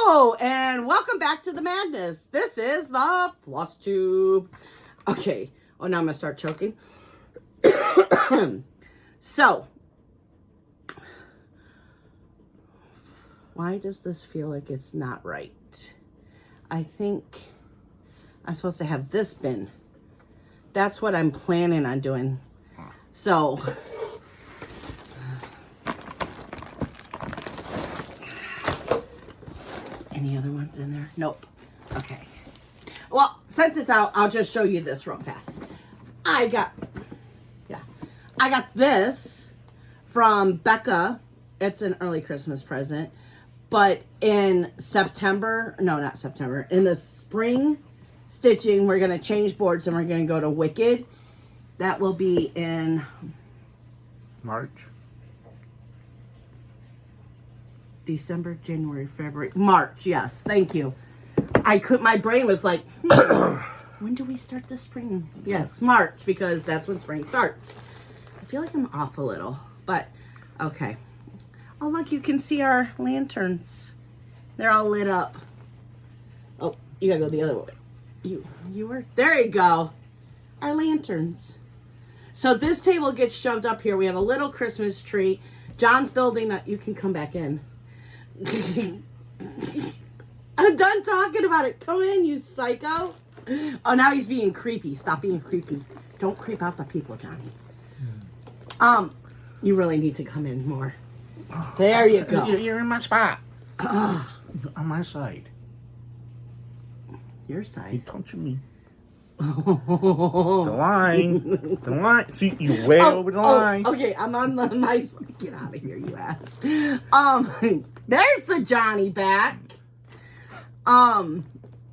Hello, and welcome back to the madness. This is the Flosstube. Okay. Oh, now I'm going to start choking. So, why does this feel like it's not right? I think I'm supposed to have this bin. That's what I'm planning on doing. So, any other ones in there? Nope. Okay. Well, since it's out, I'll just show you this real fast. I got this from Becca. It's an early Christmas present. But in September, no, not September, in the spring stitching, we're going to change boards and we're going to go to Wicked. That will be in March. December, January, February, March. Yes, thank you. My brain was like, when do we start the spring? Yes, March, because that's when spring starts. I feel like I'm off a little, but okay. Oh, look, you can see our lanterns. They're all lit up. Oh, you gotta go the other way. You were, there you go. Our lanterns. So this table gets shoved up here. We have a little Christmas tree. John's building you can come back in. I'm done talking about it. Come in, you psycho. Oh, now he's being creepy. Stop being creepy. Don't creep out the people, Johnny. You really need to come in more. There you go. You're in my spot. On my side. Your side. He's touching me. The line. The line. See, you're way over the line. Okay, I'm on the nice one. Get out of here, you ass. There's the Johnny back.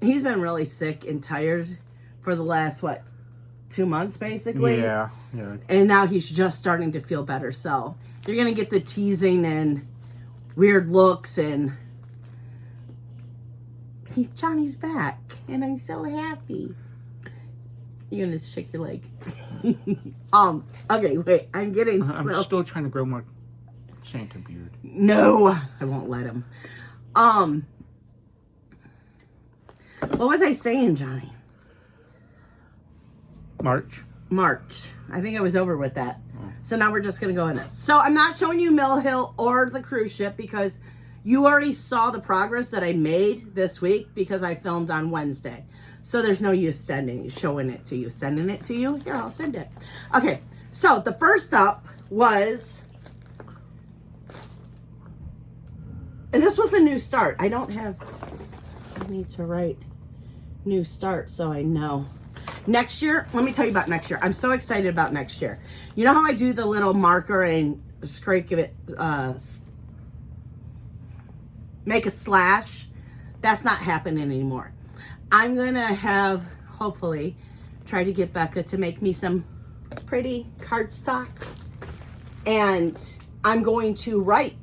He's been really sick and tired for the last, 2 months, basically? Yeah. And now he's just starting to feel better, so you're going to get the teasing and weird looks, and Johnny's back, and I'm so happy. You're going to shake your leg. Okay, wait, I'm still trying to grow my Santa beard. No, I won't let him. What was I saying, Johnny? March. I think I was over with that. So now we're just going to go in this. So I'm not showing you Mill Hill or the cruise ship because you already saw the progress that I made this week because I filmed on Wednesday. So there's no use showing it to you. Sending it to you? Here, I'll send it. Okay, so the first up was, and this was a new start. I need to write new start so I know. Next year, let me tell you about next year. I'm so excited about next year. You know how I do the little marker and scrape it, make a slash? That's not happening anymore. I'm going to have, hopefully, try to get Becca to make me some pretty cardstock. And I'm going to write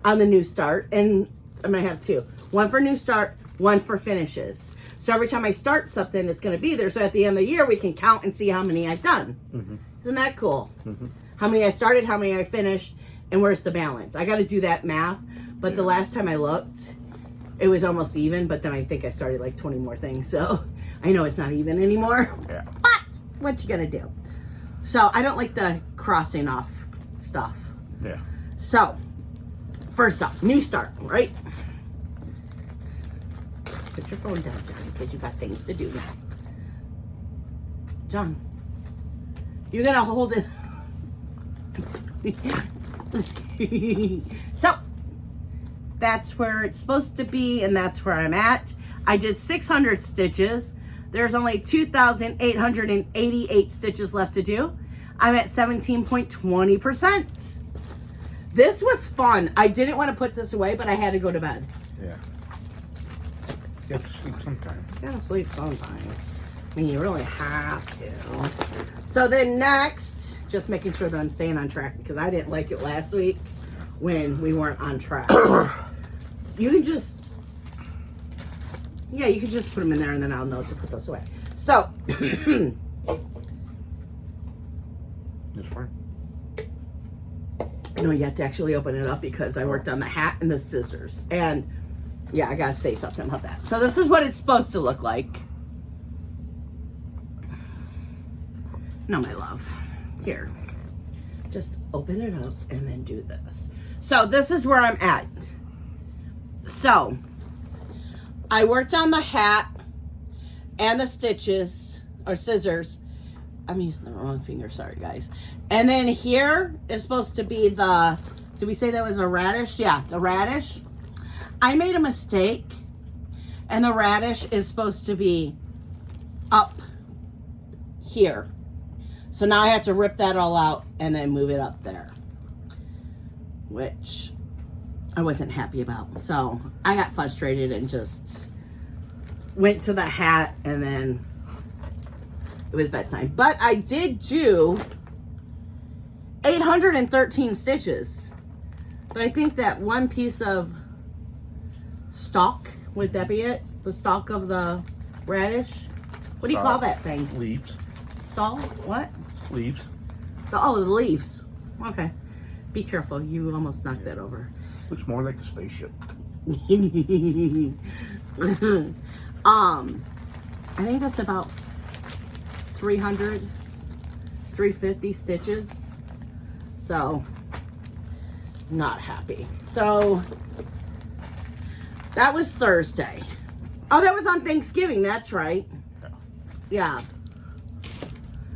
on the new start. And I'm going to have two. One for new start, one for finishes. So every time I start something, it's going to be there. So at the end of the year, we can count and see how many I've done. Mm-hmm. Isn't that cool? Mm-hmm. How many I started, how many I finished, and where's the balance? I got to do that math. But the last time I looked, it was almost even. But then I think I started like 20 more things. So I know it's not even anymore. Yeah. But what you going to do? So I don't like the crossing off stuff. Yeah. So first up, new start, right? Put your phone down, Johnny, because you got things to do now. John, you're going to hold it. So, that's where it's supposed to be, and that's where I'm at. I did 600 stitches. There's only 2,888 stitches left to do. I'm at 17.20%. This was fun. I didn't want to put this away, but I had to go to bed. Yeah. You gotta sleep sometime. You gotta sleep sometime. I mean, you really have to. So then next, just making sure that I'm staying on track because I didn't like it last week when we weren't on track. You can just, you can just put them in there and then I'll know to put those away. So, this one? No, you have to actually open it up because I worked on the hat and the scissors. And Yeah, I gotta say something about that. So this is what it's supposed to look like. No, my love. Here. Just open it up and then do this. So this is where I'm at. So I worked on the hat and the stitches or scissors. I'm using the wrong finger, sorry guys. And then here is supposed to be the, did we say that was a radish? Yeah, the radish. I made a mistake, and the radish is supposed to be up here. So now I have to rip that all out and then move it up there, which I wasn't happy about. So I got frustrated and just went to the hat, and then it was bedtime. But I did do 813 stitches. But I think that one piece of stalk, would that be it? The stalk of the radish? What do you call that thing? Leaves. Stalk? What? Leaves. Oh, the leaves. Okay. Be careful. You almost knocked that over. Looks more like a spaceship. I think that's about 300, 350 stitches. So, not happy. So, that was Thursday. Oh, that was on Thanksgiving. That's right. Yeah.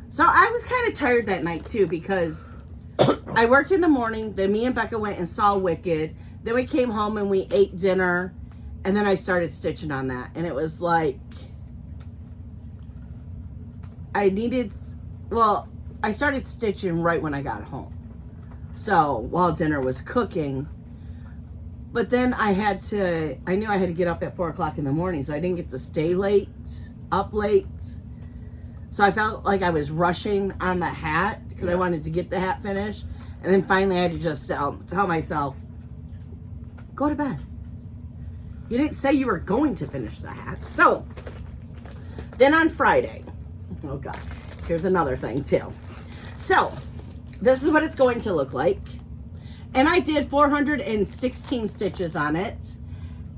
So I was kind of tired that night too, because I worked in the morning. Then me and Becca went and saw Wicked. Then we came home and we ate dinner. And then I started stitching on that. And it was like, I started stitching right when I got home. So while dinner was cooking. But then I knew I had to get up at 4 o'clock in the morning, so I didn't get to stay up late. So I felt like I was rushing on the hat because I wanted to get the hat finished. And then finally I had to just tell myself, go to bed. You didn't say you were going to finish the hat. So then on Friday, oh God, here's another thing too. So this is what it's going to look like. And I did 416 stitches on it.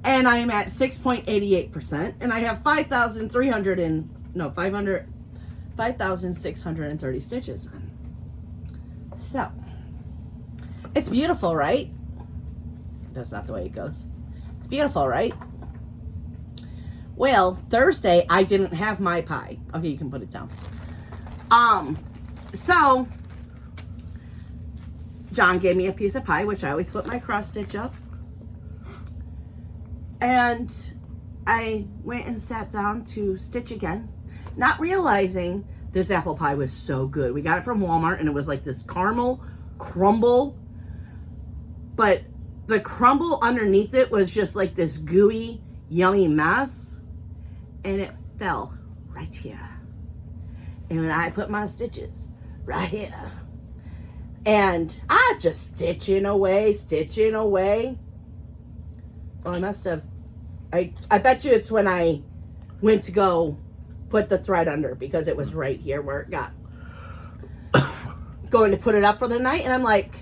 And I'm at 6.88%. And I have 5,630 stitches on. So, it's beautiful, right? That's not the way it goes. It's beautiful, right? Well, Thursday, I didn't have my pie. Okay, you can put it down. So, John gave me a piece of pie, which I always put my cross stitch up. And I went and sat down to stitch again, not realizing this apple pie was so good. We got it from Walmart, and it was like this caramel crumble, but the crumble underneath it was just like this gooey, yummy mess, and it fell right here. And when I put my stitches right here, and I just stitching away. Well, I must have, I bet you it's when I went to go put the thread under, because it was right here where it got. Going to put it up for the night, and I'm like,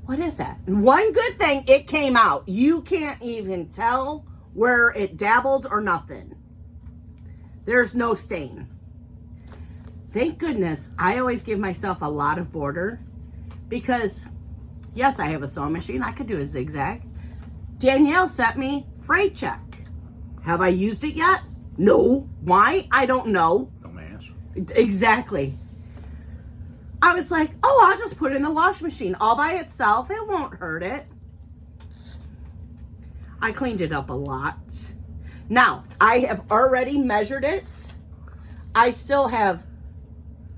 what is that? And one good thing, it came out. You can't even tell where it dabbled or nothing. There's no stain. Thank goodness, I always give myself a lot of border, because yes, I have a sewing machine. I could do a zigzag. Danielle sent me freight check. Have I used it yet? No. Why? I don't know. Dumbass. Exactly. I was like, oh, I'll just put it in the wash machine all by itself. It won't hurt it. I cleaned it up a lot. Now, I have already measured it. I still have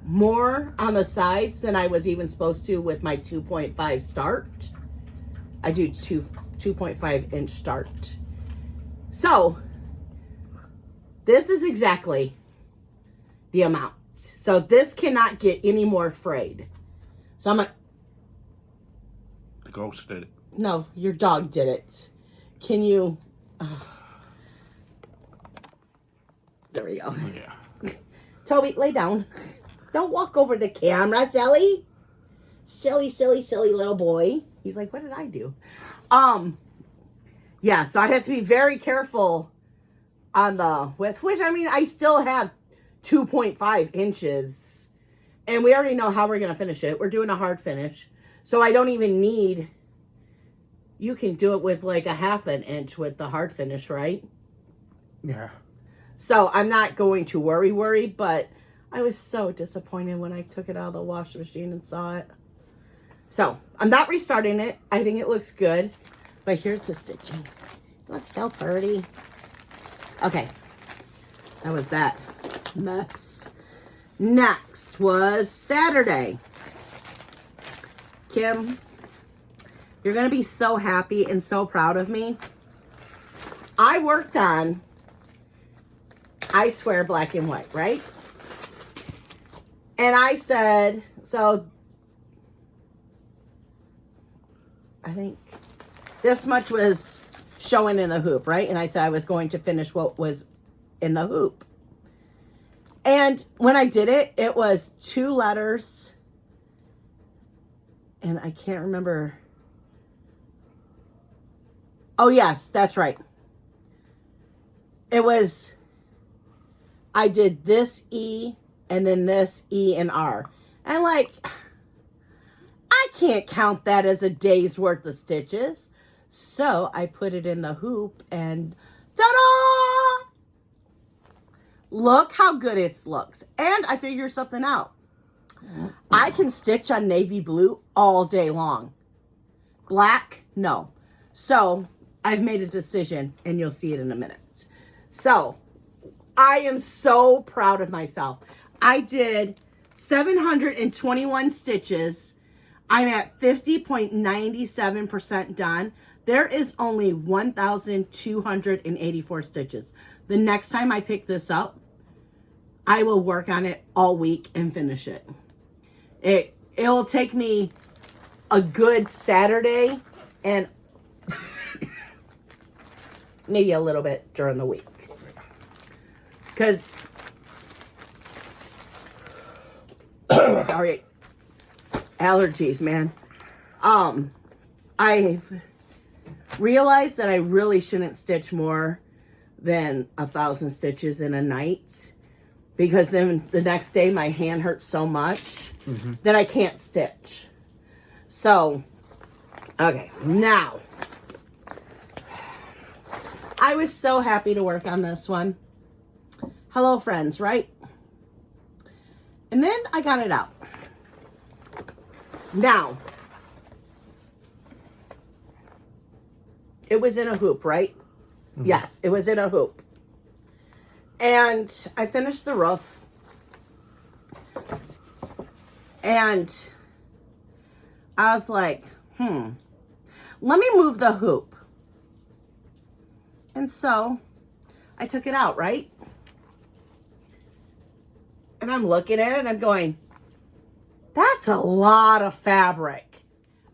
more on the sides than I was even supposed to with my 2.5 start. I do 2.5 inch start. So this is exactly the amount. So this cannot get any more frayed. So I'm like, The ghost did it. no, your dog did it. Can you, there we go. Yeah. Toby, lay down. Don't walk over the camera, silly. Silly little boy. He's like, what did I do? Yeah, so I have to be very careful on the width, which I mean, I still have 2.5 inches. And we already know how we're going to finish it. We're doing a hard finish. So I don't even need, you can do it with like a 1/2 inch with the hard finish, right? Yeah. So I'm not going to worry, but I was so disappointed when I took it out of the washing machine and saw it. So I'm not restarting it. I think it looks good. But here's the stitching. It looks so pretty. Okay. That was that mess. Next was Saturday. Kim, you're going to be so happy and so proud of me. I worked on, I swear, black and white, right? And I said, so I think this much was showing in the hoop, right? And I said I was going to finish what was in the hoop. And when I did it, it was 2 letters. And I can't remember. Oh, yes, that's right. It was, I did this E and then this E and R. And like, I can't count that as a day's worth of stitches. So I put it in the hoop and ta-da! Look how good it looks. And I figured something out. I can stitch on navy blue all day long. Black, no. So I've made a decision and you'll see it in a minute. So I am so proud of myself. I did 721 stitches. I'm at 50.97% done. There is only 1,284 stitches. The next time I pick this up, I will work on it all week and finish it. It will take me a good Saturday and maybe a little bit during the week. Because, sorry, allergies, man. I've realized that I really shouldn't stitch more than 1,000 stitches in a night, because then the next day my hand hurts so much that I can't stitch. So, okay, now, I was so happy to work on this one. Hello, friends, right? And then I got it out. Now, it was in a hoop, right? Yes, it was in a hoop. And I finished the roof. And I was like, let me move the hoop. And so I took it out, right? And I'm looking at it and I'm going, that's a lot of fabric.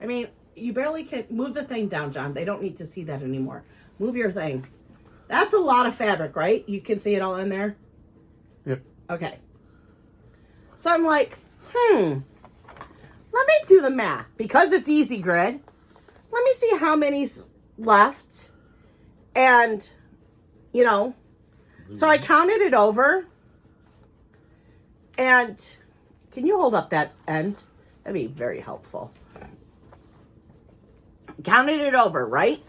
I mean, you barely can move the thing down, John. They don't need to see that anymore. Move your thing. That's a lot of fabric, right? You can see it all in there? Yep. Okay. So I'm like, let me do the math. Because it's easy grid, let me see how many's left. And, you know, so I counted it over. And can you hold up that end? That'd be very helpful. Counted it over, right?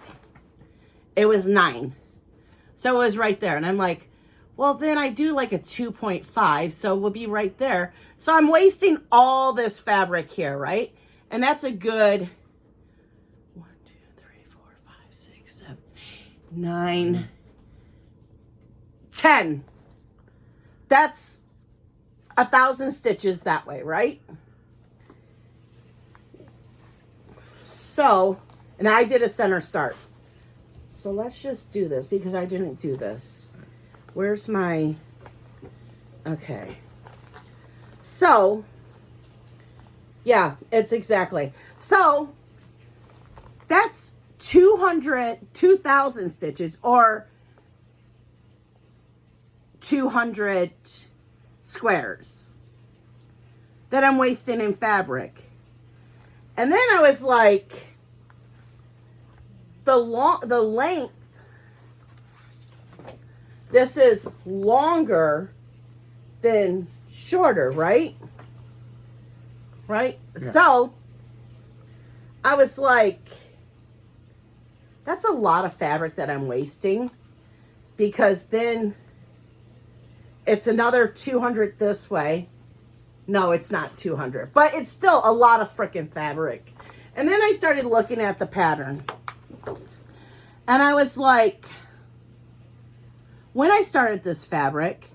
It was 9. So it was right there. And I'm like, well, then I do like a 2.5. So we'll be right there. So I'm wasting all this fabric here, right? And that's a good 1, 2, 3, 4, 5, 6, 7, 8, 9, 10. That's 1,000 stitches that way, right? So, and I did a center start. So let's just do this because I didn't do this. Where's my, okay. So, yeah, it's exactly. So, that's 2,000 stitches or 200 squares that I'm wasting in fabric. And then I was like, the length, this is longer than shorter, right? Right? Yeah. So, I was like, that's a lot of fabric that I'm wasting, because then it's another 200 this way. No, it's not 200, but it's still a lot of freaking fabric. And then I started looking at the pattern, and I was like, when I started this fabric,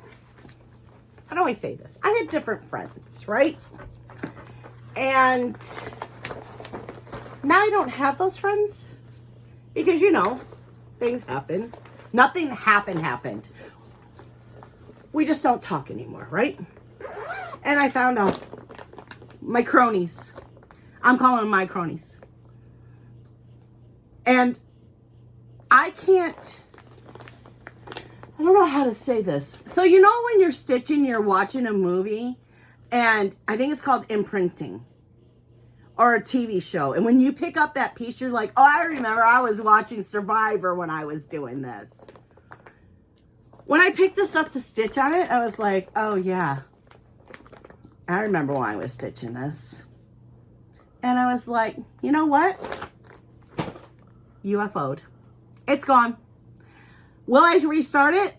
how do I say this? I had different friends, right? And now I don't have those friends because, you know, things happen. Nothing happened. We just don't talk anymore, right? And I found out my cronies. I'm calling them my cronies. And I don't know how to say this. So, you know, when you're stitching, you're watching a movie, and I think it's called imprinting, or a TV show. And when you pick up that piece, you're like, oh, I remember I was watching Survivor when I was doing this. When I picked this up to stitch on it, I was like, oh yeah, I remember when I was stitching this. And I was like, you know what? UFO'd. It's gone. Will I restart it?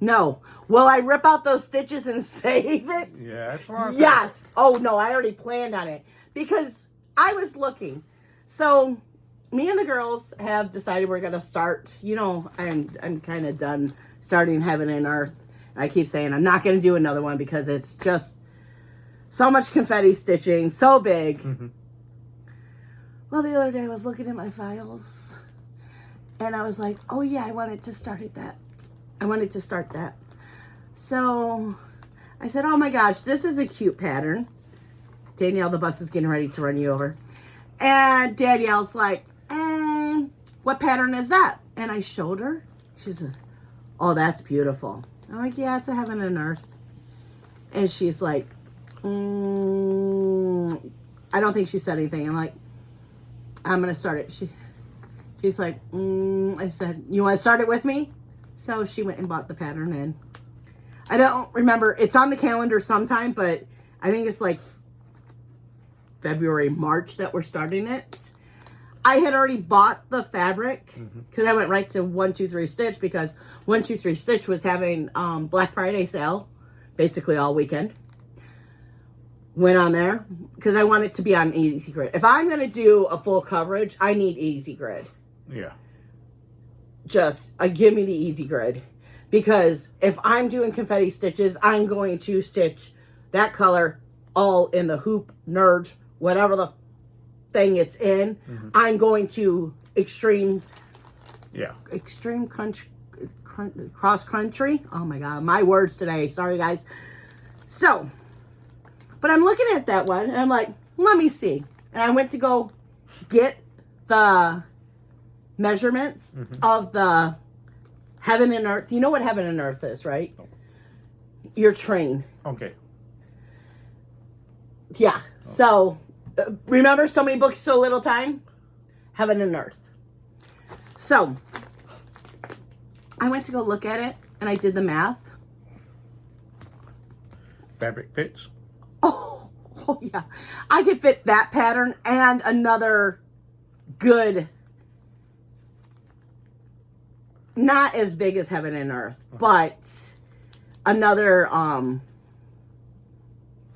No. Will I rip out those stitches and save it? Yeah, that's what yes. Oh no, I already planned on it because I was looking. So me and the girls have decided we're gonna start. You know, I'm kind of done starting Heaven and Earth. I keep saying I'm not gonna do another one because it's just so much confetti stitching, so big. Mm-hmm. Well, the other day I was looking at my files, and I was like, oh yeah, I wanted to start that. So I said, oh my gosh, this is a cute pattern. Danielle, the bus is getting ready to run you over. And Danielle's like, what pattern is that? And I showed her. She said, oh, that's beautiful. I'm like, yeah, it's a Heaven and Earth. And she's like, I don't think she said anything. I'm like, I'm going to start it. She's like, I said, you want to start it with me? So she went and bought the pattern, and I don't remember. It's on the calendar sometime, but I think it's like February, March that we're starting it. I had already bought the fabric because I went right to 1-2-3 Stitch because 1-2-3 Stitch was having Black Friday sale basically all weekend. Went on there because I want it to be on Easy Grid. If I'm going to do a full coverage, I need Easy Grid. Yeah. Just give me the Easy Grid, because if I'm doing confetti stitches, I'm going to stitch that color all in the hoop, nerge, whatever the thing it's in. I'm going to extreme country, cross country. Oh my God, my words today. Sorry guys. So, but I'm looking at that one and I'm like, let me see. And I went to go get the measurements of the Heaven and Earth. You know what Heaven and Earth is, right? Oh. Your train. Okay. Yeah. Oh. So, remember So Many Books, So Little Time? Heaven and Earth. So, I went to go look at it, and I did the math. Fabric fits? Oh yeah. I could fit that pattern and another good, not as big as Heaven and Earth, but another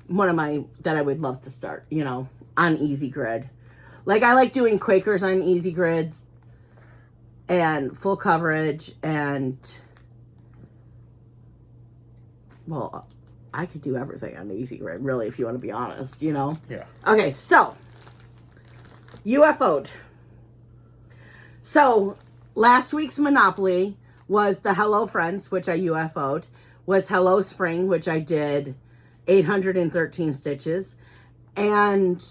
one of my that I would love to start, you know, on Easy Grid. Like I like doing Quakers on Easy Grids and full coverage, and well, I could do everything on Easy Grid, really, if you want to be honest, you know? Yeah. Okay, so UFO'd. So last week's Monopoly was the Hello Friends, which I UFO'd, was Hello Spring, which I did 813 stitches, and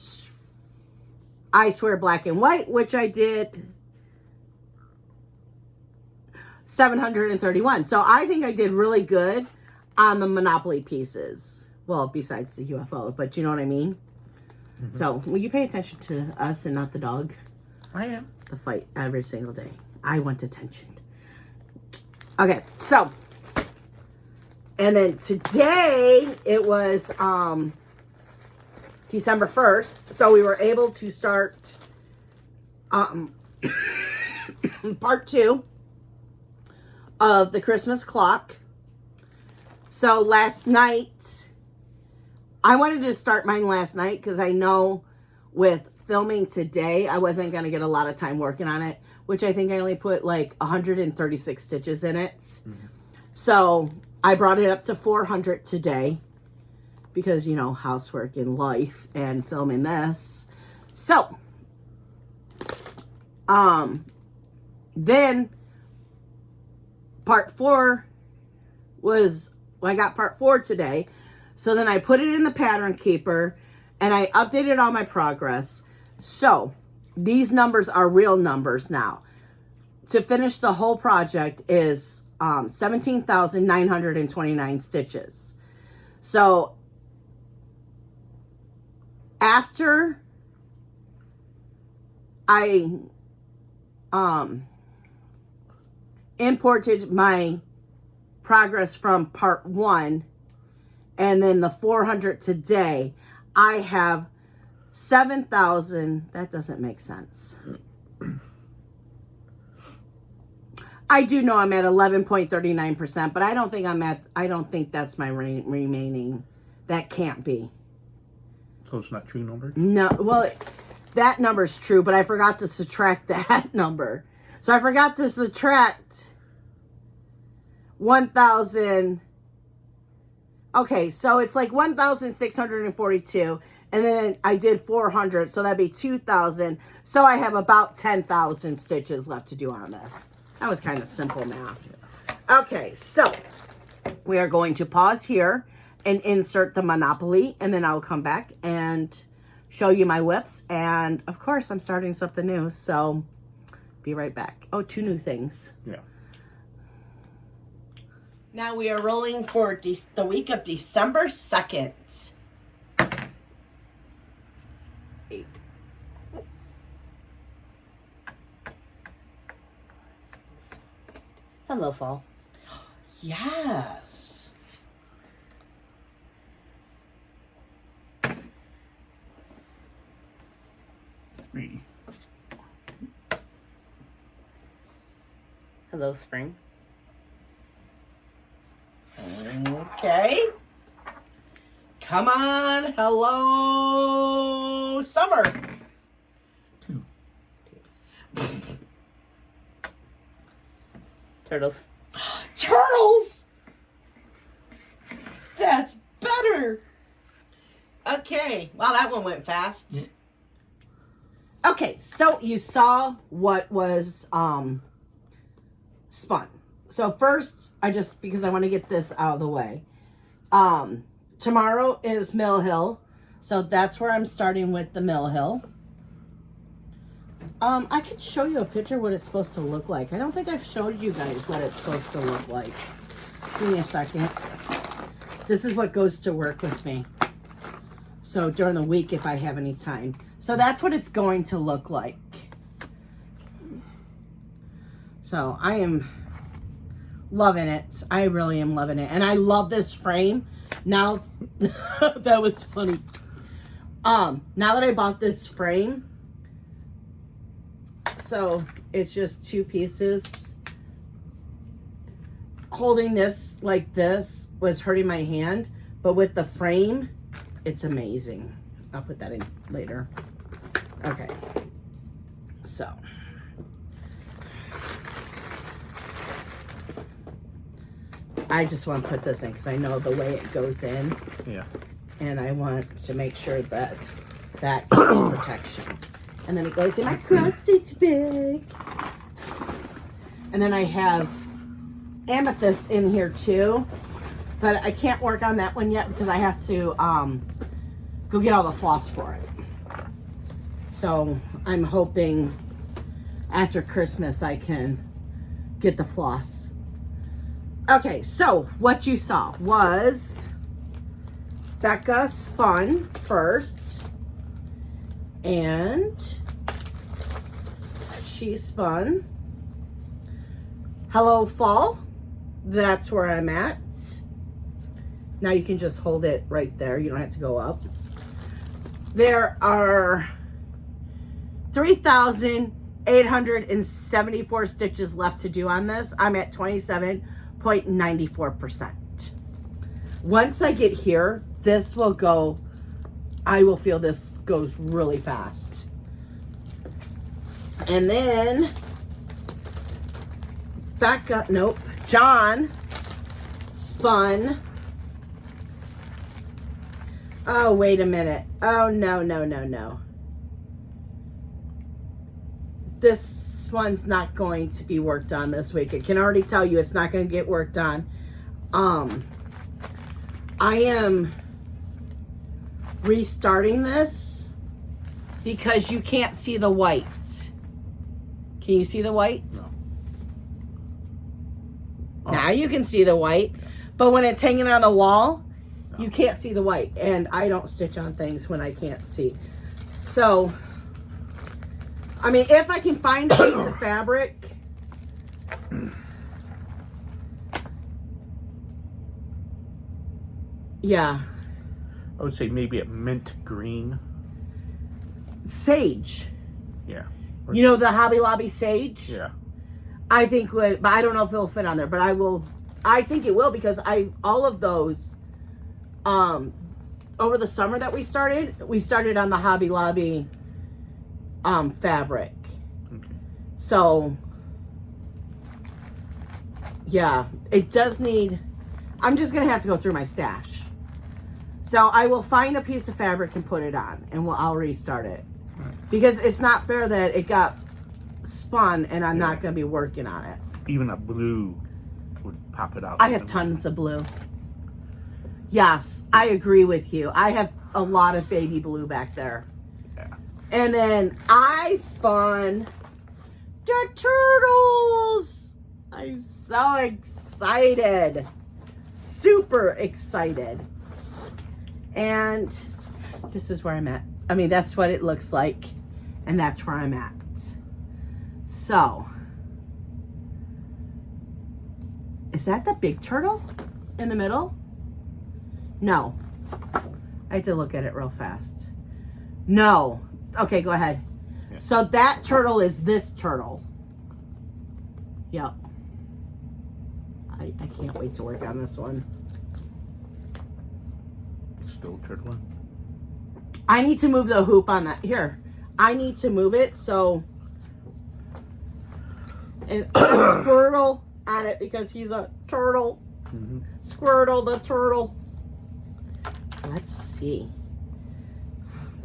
I Swear Black and White, which I did 731. So I think I did really good on the Monopoly pieces. Well, besides the UFO, but you know what I mean? So, will you pay attention to us and not the dog? I am. the fight every single day. I want attention. Okay, so, and then today it was December 1st, so we were able to start part 2 of the Christmas clock. So last night, I wanted to start mine last night because I know with filming today, I wasn't going to get a lot of time working on it, which I think I only put like 136 stitches in it. Mm-hmm. So I brought it up to 400 today because, you know, housework and life and filming this. So, then part 4 was, well, I got part 4 today. So then I put it in the pattern keeper and I updated all my progress. So these numbers are real numbers now. To finish the whole project is 17,929 stitches. So after I imported my progress from part 1 and then the 400 today, I have 7,000. That doesn't make sense. I do know I'm at 11.39%, but I don't think that's my remaining. That can't be. So it's not true number? No, well, that number's true, but I forgot to subtract that number. So I forgot to subtract 1,000. Okay, so it's like 1,642, and then I did 400, so that'd be 2,000. So I have about 10,000 stitches left to do on this. That was kind of simple math. Okay, so we are going to pause here and insert the Monopoly, and then I'll come back and show you my whips. And of course, I'm starting something new, so be right back. Oh, 2 new things. Yeah. Now we are rolling for the week of December 2nd. 8. Hello, fall. Yes. Three. Hello, spring. Okay. Come on. Hello, summer. 2. Turtles. Turtles! That's better. Okay. Wow, that one went fast. Mm. Okay, so you saw what was spun. So first, because I want to get this out of the way. Tomorrow is Mill Hill. So that's where I'm starting with the Mill Hill. I could show you a picture what it's supposed to look like. I don't think I've showed you guys what it's supposed to look like. Give me a second. This is what goes to work with me. So during the week if I have any time. So that's what it's going to look like. So I am loving it. I really am loving it. And I love this frame. Now, that was funny. Now that I bought this frame, so it's just 2 pieces. Holding this like this was hurting my hand, but with the frame, it's amazing. I'll put that in later. Okay. So. I just want to put this in because I know the way it goes in. Yeah. And I want to make sure that that keeps protection. And then it goes in my cross-stitch bag. And then I have amethyst in here too. But I can't work on that one yet because I have to go get all the floss for it. So I'm hoping after Christmas I can get the floss. Okay, so what you saw was Becca spun first, and she spun. Hello Fall. That's where I'm at. Now you can just hold it right there. You don't have to go up. There are 3,874 stitches left to do on this. I'm at 27.94%. Once I get here, this will go, I will feel this goes really fast. And then back up, nope, John spun. Oh, wait a minute. Oh, no, no, no, no. This one's not going to be worked on this week. I can already tell you it's not going to get worked on. I am restarting this because you can't see the white. Can you see the white? No. Now you can see the white, but when it's hanging on the wall, you can't see the white, and I don't stitch on things when I can't see. So, I mean, if I can find a piece of fabric, yeah. I would say maybe a mint green. Sage. Yeah. You know the Hobby Lobby sage? Yeah. I think would, but I don't know if it'll fit on there, but I think it will because all of those, over the summer that we started on the Hobby Lobby fabric. Okay. So yeah, it does need, I'm just gonna have to go through my stash. So I will find a piece of fabric and put it on, and I'll restart it. Right. Because it's not fair that it got spun and I'm not gonna be working on it. Even a blue would pop it out. I have tons of blue. Yes, I agree with you. I have a lot of baby blue back there. Yeah. And then I spun the turtles. I'm so excited. Super excited. And this is where I'm at. I mean, that's what it looks like. And that's where I'm at. So, is that the big turtle in the middle? No. I have to look at it real fast. No. Okay, go ahead. Yeah. So that turtle is this turtle. Yep. I can't wait to work on this one. Still turtling. I need to move the hoop on that. Here. I need to move it so... And Squirtle on it because he's a turtle. Mm-hmm. Squirtle the turtle. Let's see.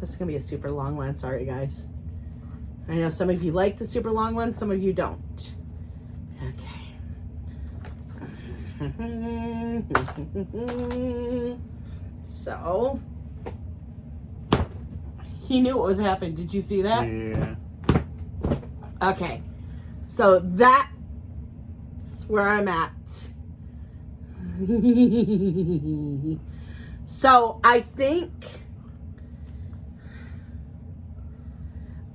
This is going to be a super long one. Sorry, guys. I know some of you like the super long ones. Some of you don't. Okay. So, he knew what was happening. Did you see that? Yeah. Okay. So that's where I'm at. So I think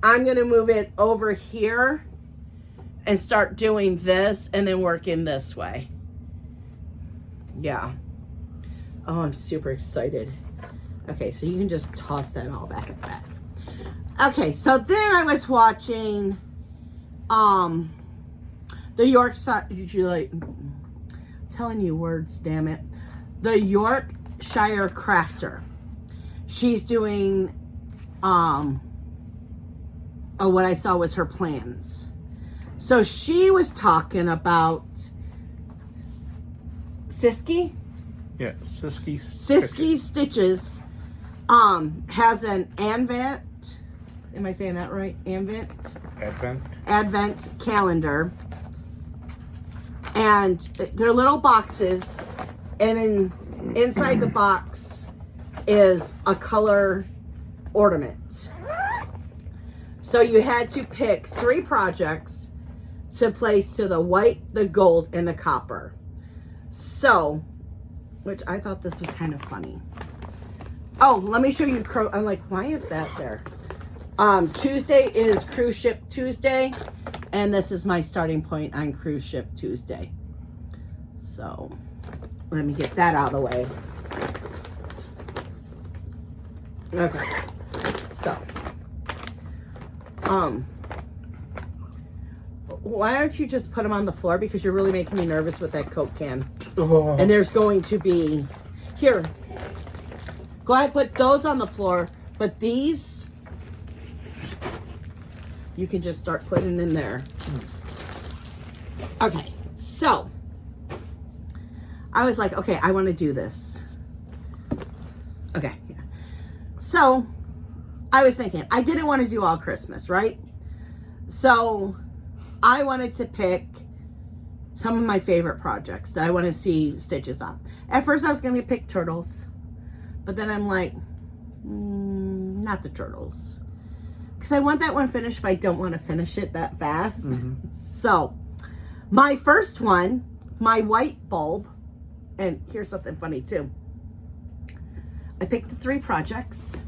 I'm going to move it over here and start doing this and then work in this way. Yeah. Oh, I'm super excited. Okay, so you can just toss that all back and back. Okay, so then I was watching the Yorkshire, I'm telling you words, damn it. The Yorkshire Crafter. She's doing, what I saw was her plans. So she was talking about Siski? Yeah, Siski Stitches has an Advent, am I saying that right? Advent calendar. And they're little boxes, and inside the box is a color ornament. So you had to pick 3 projects to place to the white, the gold, and the copper. So, which I thought this was kind of funny. Oh, let me show you. I'm like, why is that there? Tuesday is Cruise Ship Tuesday. And this is my starting point on Cruise Ship Tuesday. So let me get that out of the way. Okay. So, why don't you just put them on the floor, because you're really making me nervous with that Coke can. Oh. And there's going to be, here, go ahead, put those on the floor, but these, you can just start putting in there. Okay, so, I was like, okay, I want to do this. Okay, yeah. So, I was thinking, I didn't want to do all Christmas, right? So, I wanted to pick some of my favorite projects that I want to see stitches on. At first, I was going to pick turtles. But then I'm like, not the turtles. Because I want that one finished, but I don't want to finish it that fast. Mm-hmm. So, my first one, my white bulb, and here's something funny too. I picked the 3 projects.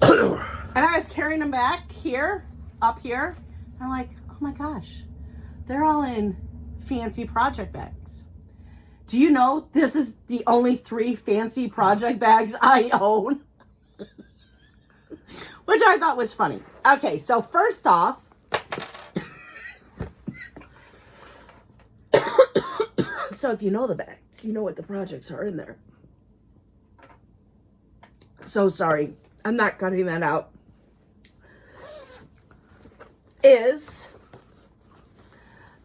And I was carrying them back here, up here. I'm like, oh my gosh, they're all in fancy project bags. Do you know this is the only 3 fancy project bags I own? Which I thought was funny. Okay, so first off, so if you know the bags, you know what the projects are in there. So sorry, I'm not cutting that out. Is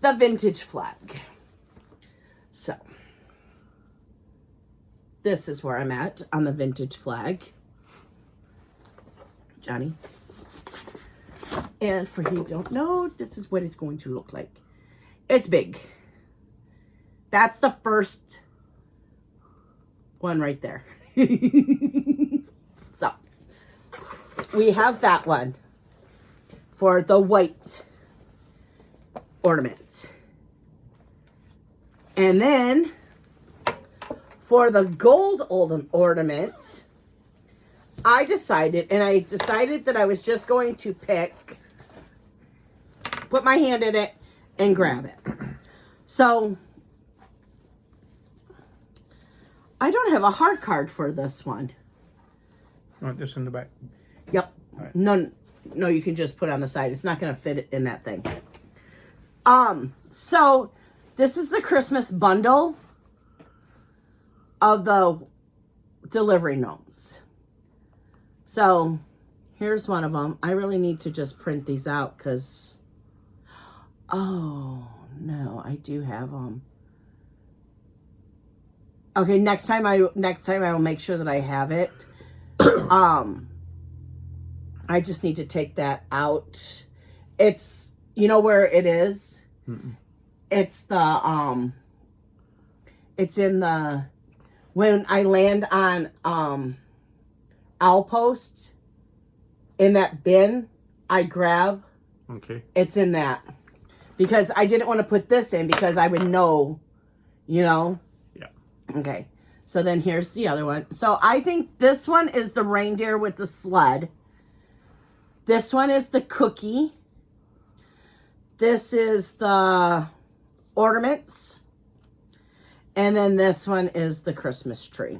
the vintage flag. So, this is where I'm at on the vintage flag. Johnny. And for you who don't know, this is what it's going to look like. It's big. That's the first one right there. So, we have that one for the white ornament. And then for the gold ornament, I decided that I was just going to put my hand in it and grab it. So, I don't have a hard card for this one. You want this in the back? Yep. Right. No, you can just put it on the side. It's not going to fit in that thing. So this is the Christmas bundle of the delivery gnomes. So here's one of them. I really need to just print these out because, oh no, I do have them. Okay, next time I will make sure that I have it. I just need to take that out. It's, you know where it is? Mm-mm. It's the, it's in the, when I land on, Outpost, in that bin, I grab. Okay. It's in that. Because I didn't want to put this in because I would know, you know? Yeah. Okay. So then here's the other one. So I think this one is the reindeer with the sled. This one is the cookie. This is the ornaments. And then this one is the Christmas tree.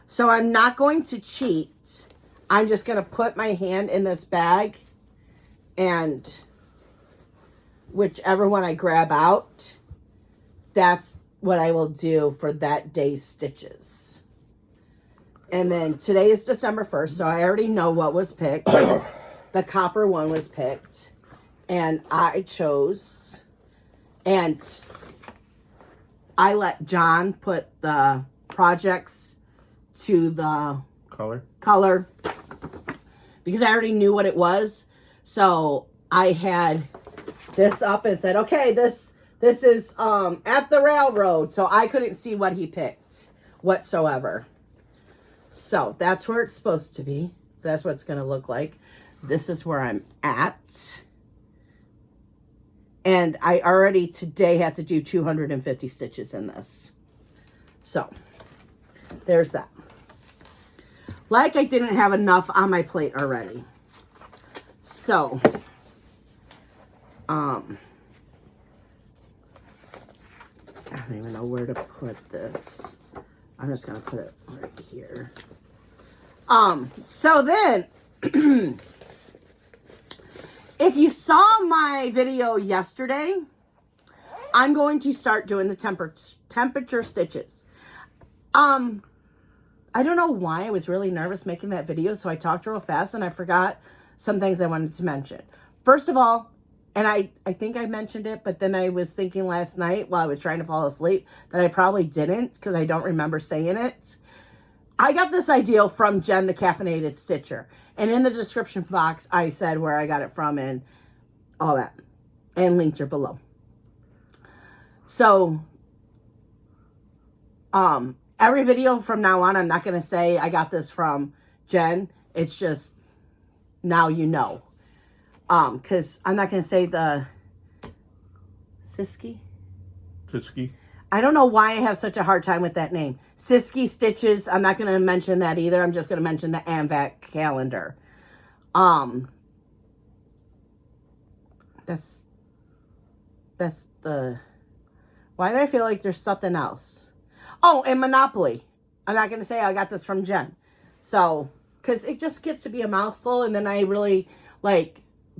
So I'm not going to cheat. I'm just going to put my hand in this bag and whichever one I grab out, that's what I will do for that day's stitches. And then today is December 1st, so I already know what was picked. The copper one was picked. And I chose, and I let John put the projects to the color because I already knew what it was. So I had this up and said, okay, this is at the railroad. So I couldn't see what he picked whatsoever. So that's where it's supposed to be. That's what it's going to look like. This is where I'm at. And I already today had to do 250 stitches in this. So there's that. Like I didn't have enough on my plate already. So, I don't even know where to put this. I'm just going to put it right here. So then, if you saw my video yesterday, I'm going to start doing the temperature stitches. I don't know why I was really nervous making that video, so I talked real fast and I forgot some things I wanted to mention. First of all, and I think I mentioned it, but then I was thinking last night while I was trying to fall asleep that I probably didn't because I don't remember saying it. I got this idea from Jen, the Caffeinated Stitcher. And in the description box, I said where I got it from and all that. And linked her below. So, every video from now on, I'm not going to say I got this from Jen. It's just, now you know. Because I'm not going to say the Siski. I don't know why I have such a hard time with that name. Siski Stitches. I'm not going to mention that either. I'm just going to mention the AMVAC calendar. That's the... Why do I feel like there's something else? Oh, and Monopoly. I'm not going to say I got this from Jen. So, because it just gets to be a mouthful, and then I really,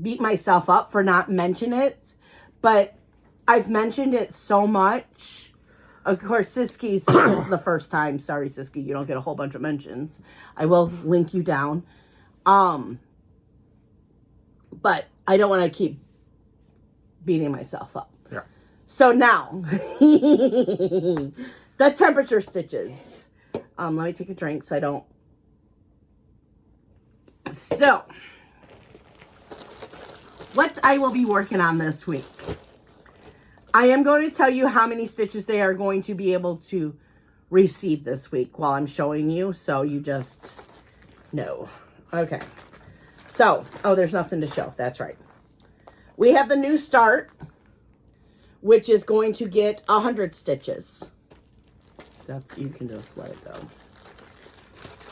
beat myself up for not mentioning it. But I've mentioned it so much. Of course, Siski's, this is the first time. Sorry, Siski, you don't get a whole bunch of mentions. I will link you down. But I don't want to keep beating myself up. Yeah. So now, the temperature stitches. Let me take a drink so I don't. So, what I will be working on this week. I am going to tell you how many stitches they are going to be able to receive this week while I'm showing you, so you just know. Okay. So, oh, there's nothing to show. That's right. We have the new start, which is going to get 100 stitches. You can just let it go.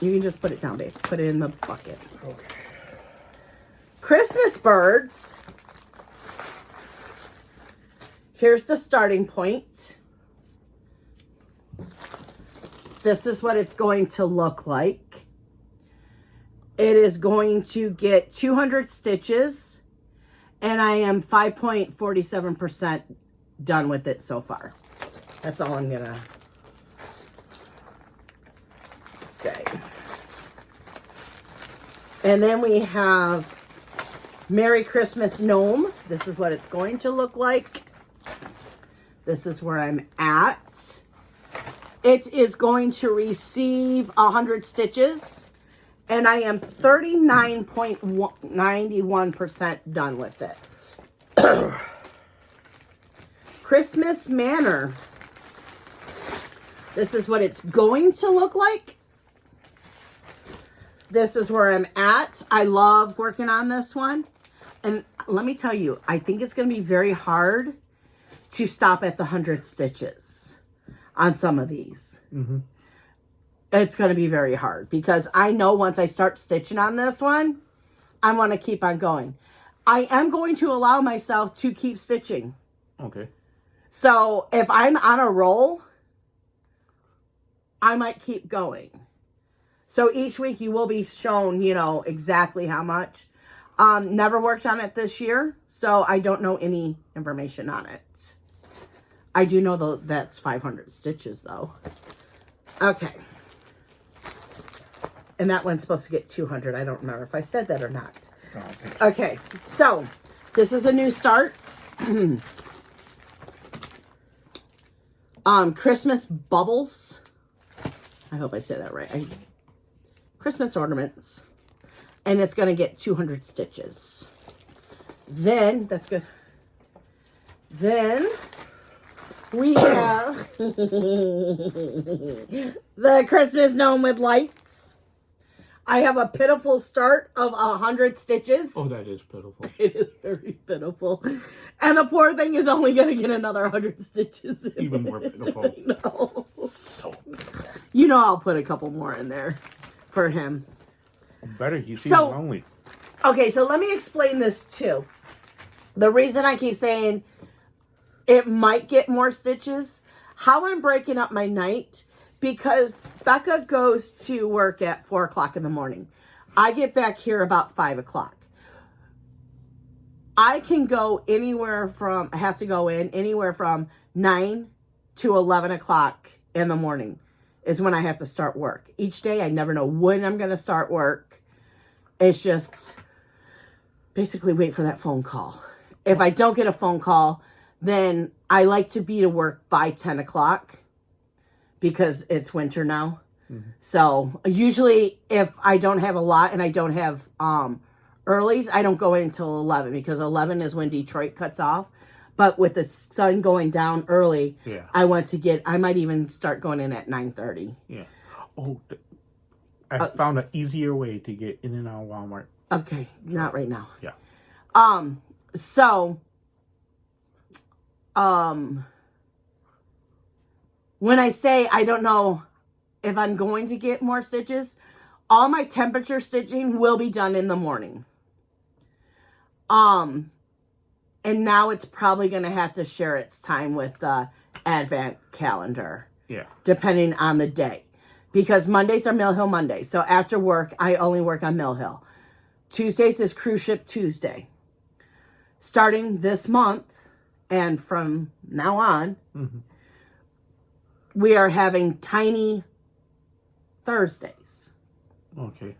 You can just put it down, babe. Put it in the bucket. Okay. Christmas birds. Here's the starting point. This is what it's going to look like. It is going to get 200 stitches, and I am 5.47% done with it so far. That's all I'm gonna say. And then we have Merry Christmas Gnome. This is what it's going to look like. This is where I'm at. It is going to receive 100 stitches, and I am 39.91% done with it. Christmas Manor. This is what it's going to look like. This is where I'm at. I love working on this one. And let me tell you, I think it's going to be very hard to stop at the 100 stitches on some of these. Mm-hmm. It's going to be very hard because I know once I start stitching on this one, I want to keep on going. I am going to allow myself to keep stitching. Okay. So if I'm on a roll, I might keep going. So each week you will be shown, exactly how much. Never worked on it this year, so I don't know any information on it. I do know that's 500 stitches, though. Okay. And that one's supposed to get 200. I don't remember if I said that or not. Okay, so this is a new start. Christmas bubbles. I hope I said that right. Christmas ornaments. And it's going to get 200 stitches. Then, that's good. Then, we have the Christmas gnome with lights. I have a pitiful start of 100 stitches. Oh, that is pitiful. It is very pitiful. And the poor thing is only going to get another 100 stitches. Even more pitiful. No. So pitiful. I'll put a couple more in there for him. Better, he seems lonely. Okay, so let me explain this too. The reason I keep saying it might get more stitches, how I'm breaking up my night, because Becca goes to work at 4 o'clock in the morning. I get back here about 5 o'clock. I can go anywhere from, I have to go in anywhere from 9 to 11 o'clock in the morning is when I have to start work. Each day, I never know when I'm going to start work. It's just basically wait for that phone call. If I don't get a phone call, then I like to be to work by 10 o'clock because it's winter now. Mm-hmm. So usually if I don't have a lot and I don't have earlies, I don't go in until 11 because 11 is when Detroit cuts off. But with the sun going down early, I might even start going in at 9:30. Yeah. Oh, I found an easier way to get in and out of Walmart. Okay, not right now. Yeah. So, when I say I don't know if I'm going to get more stitches, all my temperature stitching will be done in the morning. And now it's probably going to have to share its time with the advent calendar. Yeah. Depending on the day. Because Mondays are Mill Hill Mondays. So after work, I only work on Mill Hill. Tuesdays is Cruise Ship Tuesday. Starting this month, and from now on, we are having Tiny Thursdays. Okay.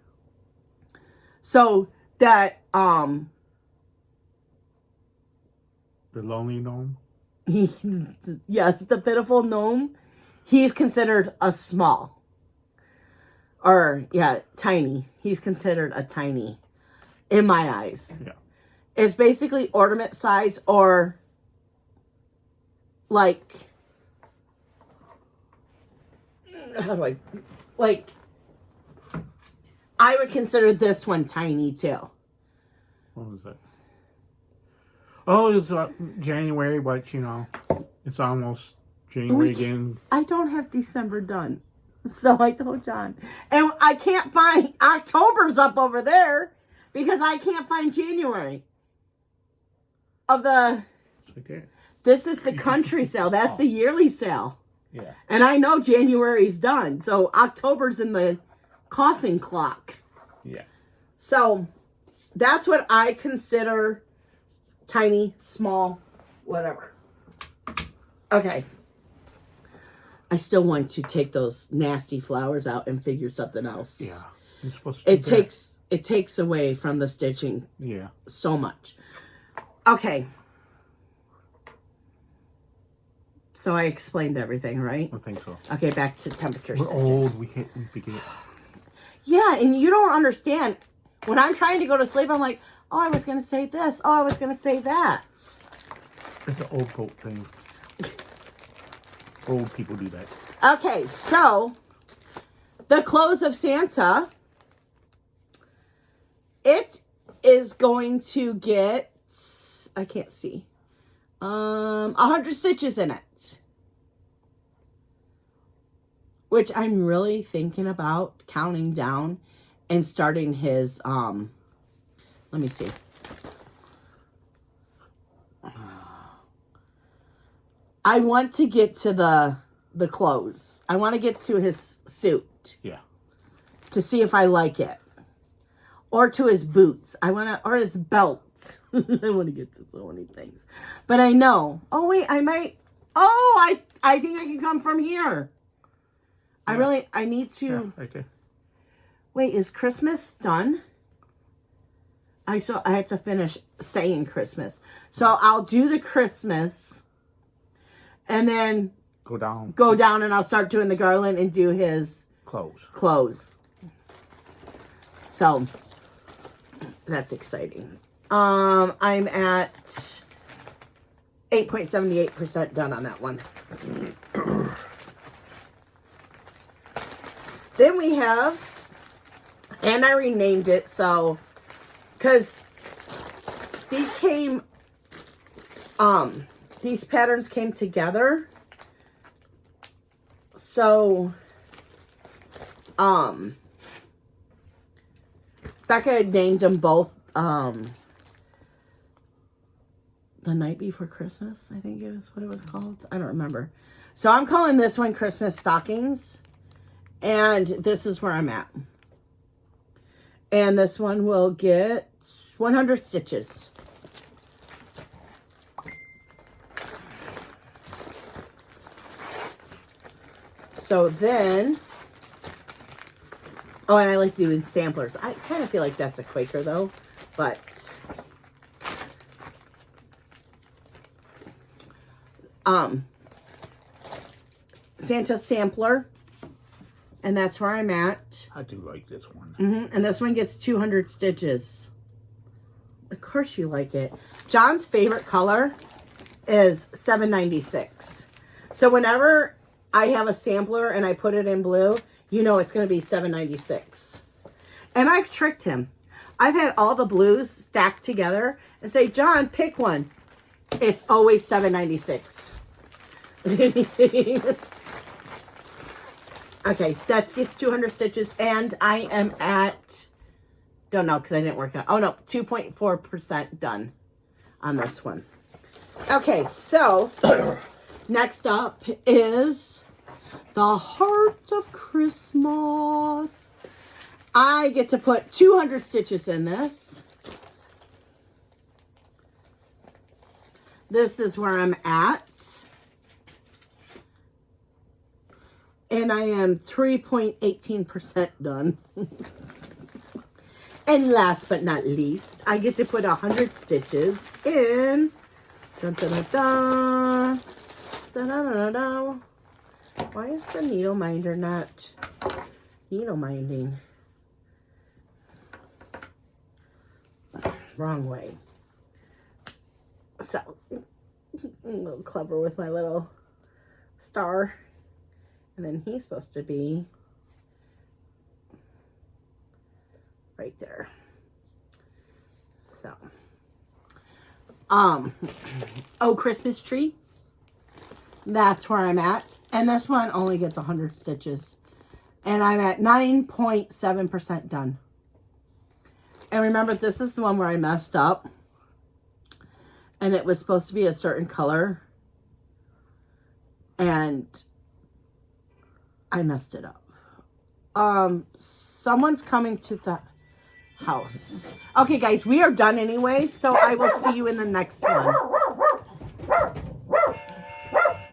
So that, the lonely gnome? Yes, the pitiful gnome. He's considered a small. Or, tiny. He's considered a tiny in my eyes. Yeah. It's basically ornament size or like, how do I would consider this one tiny too. What was that? Oh, it's January, but it's almost January again. I don't have December done. So I told John. And I can't find October's up over there because I can't find January. It's right there. This is the country sale. That's the yearly sale. Yeah. And I know January's done. So October's in the coughing clock. Yeah. So that's what I consider tiny, small, whatever. Okay. I still want to take those nasty flowers out and figure something else. Yeah. You're supposed to it takes away from the stitching. Yeah. So much. Okay. So I explained everything, right? I think so. Okay, back to temperature We're stitching. old. We forget. Yeah, and you don't understand. When I'm trying to go to sleep, I'm like, oh, I was going to say this. Oh, I was going to say that. It's an old folk thing. Old people do that. Okay, so the clothes of Santa, it is going to get, I can't see, 100 stitches in it. Which I'm really thinking about counting down and starting his, let me see. I want to get to the clothes. I want to get to his suit. Yeah. To see if I like it. Or to his boots. Or his belt. I want to get to so many things. But I know. Oh, wait, I might. Oh, I think I can come from here. Yeah. I need to. Yeah, okay. Wait, is Christmas done? I have to finish saying Christmas. So I'll do the Christmas. And then go down and I'll start doing the garland and do his clothes. So that's exciting. I'm at 8.78% done on that one. Then we have, and I renamed it, so, because these came, these patterns came together. So, Becca had named them both The Night Before Christmas, I think it was what it was called. I don't remember. So I'm calling this one Christmas Stockings. And this is where I'm at. And this one will get 100 stitches. So then, oh, and I like doing samplers. I kind of feel like that's a Quaker though, but Santa sampler, and that's where I'm at. I do like this one. And this one gets 200 stitches. Of course you like it. John's favorite color is 796. So whenever I have a sampler and I put it in blue, you know it's going to be 796. And I've tricked him. I've had all the blues stacked together and say, John, pick one. It's always 796. Okay, that gets 200 stitches, and I am at, don't know because I didn't work out. Oh no, 2.4% done on this one. Okay, so next up is the Heart of Christmas. I get to put 200 stitches in this. This is where I'm at. And I am 3.18% done. And last but not least, I get to put 100 stitches in. Dun, dun, dun, dun. Dun, dun, dun, dun. Why is the needle minder not needle minding? Wrong way. So, I'm a little clever with my little star. And then he's supposed to be right there. So, oh, Christmas tree. That's where I'm at. And this one only gets 100 stitches. And I'm at 9.7% done. And remember, this is the one where I messed up. And it was supposed to be a certain color. And I messed it up. Someone's coming to the house. Okay, guys, we are done anyway, so I will see you in the next one.